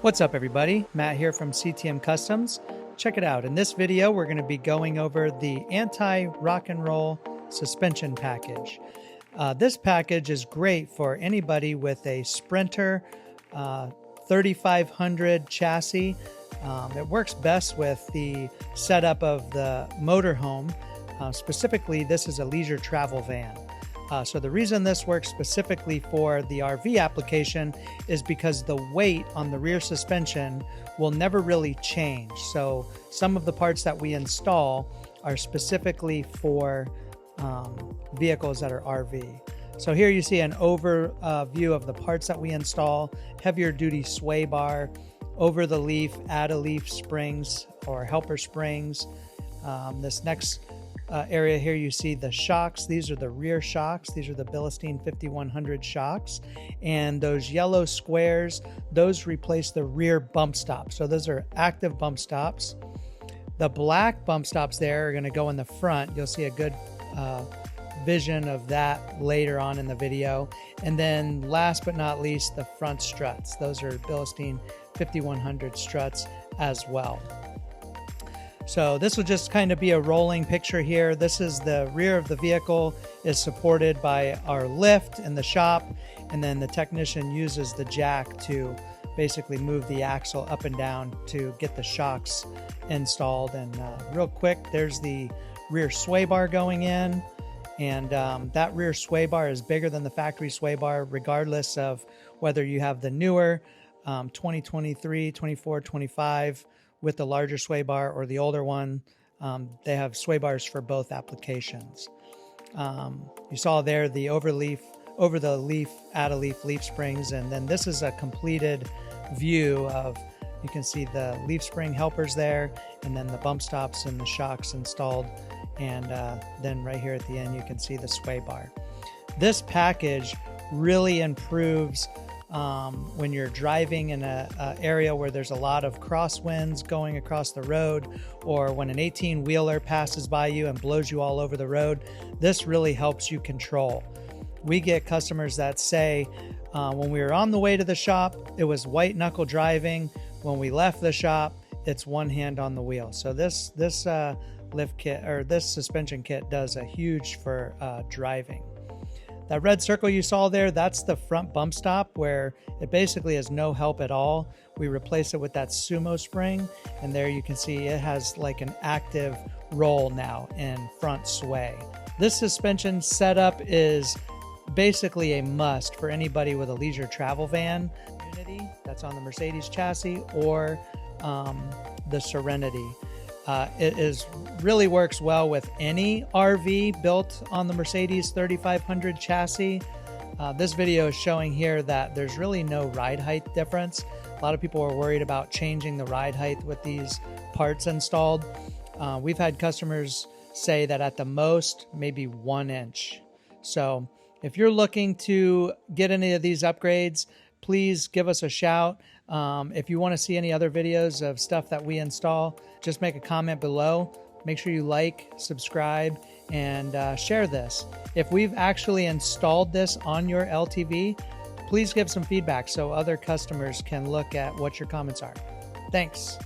What's up everybody? Matt here from CTM Customs. Check it out. In this video, we're going to be going over the anti-rock and roll suspension package. This package is great for anybody with a Sprinter 3500 chassis. It works best with the setup of the motorhome. Specifically, this is a leisure travel van. So the reason this works specifically for the RV application is because the weight on the rear suspension will never really change. So some of the parts that we install are specifically for vehicles that are RV. So here you see an overview of the parts that we install: heavier duty sway bar, over the leaf, add a leaf springs or helper springs. This next area here, you see the shocks. These are the rear shocks. These are the Bilstein 5100 shocks. And those yellow squares, those replace the rear bump stops. So those are active bump stops. The black bump stops there are going to go in the front. You'll see a good vision of that later on in the video. And then last but not least, the front struts. Those are Bilstein 5100 struts as well. So this will just kind of be a rolling picture here. This is the rear of the vehicle is supported by our lift in the shop, and then the technician uses the jack to basically move the axle up and down to get the shocks installed. And real quick, there's the rear sway bar going in, and that rear sway bar is bigger than the factory sway bar, regardless of whether you have the newer 2023, 24, 25 with the larger sway bar or the older one. They have sway bars for both applications. You saw there the over the leaf, add a leaf springs, and then this is a completed view of, you can see the leaf spring helpers there, and then the bump stops and the shocks installed, and then right here at the end you can see the sway bar. This package really improves when you're driving in an area where there's a lot of crosswinds going across the road, or when an 18-wheeler passes by you and blows you all over the road. This really helps you control. We get customers that say, when we were on the way to the shop, it was white knuckle driving. When we left the shop, it's one hand on the wheel. So this lift kit, or this suspension kit, does a huge for driving. That red circle you saw there, that's the front bump stop, where it basically has no help at all. We replace it with that sumo spring, and there you can see it has like an active roll now in front sway. This suspension setup is basically a must for anybody with a leisure travel van. Unity, that's on the Mercedes chassis, or the Serenity. It really works well with any RV built on the Mercedes 3500 chassis. This video is showing here that there's really no ride height difference. A lot of people are worried about changing the ride height with these parts installed. We've had customers say that at the most, maybe 1 inch. So if you're looking to get any of these upgrades, please give us a shout. If you want to see any other videos of stuff that we install, just make a comment below. Make sure you like, subscribe, and share this. If we've actually installed this on your LTV, please give some feedback so other customers can look at what your comments are. Thanks.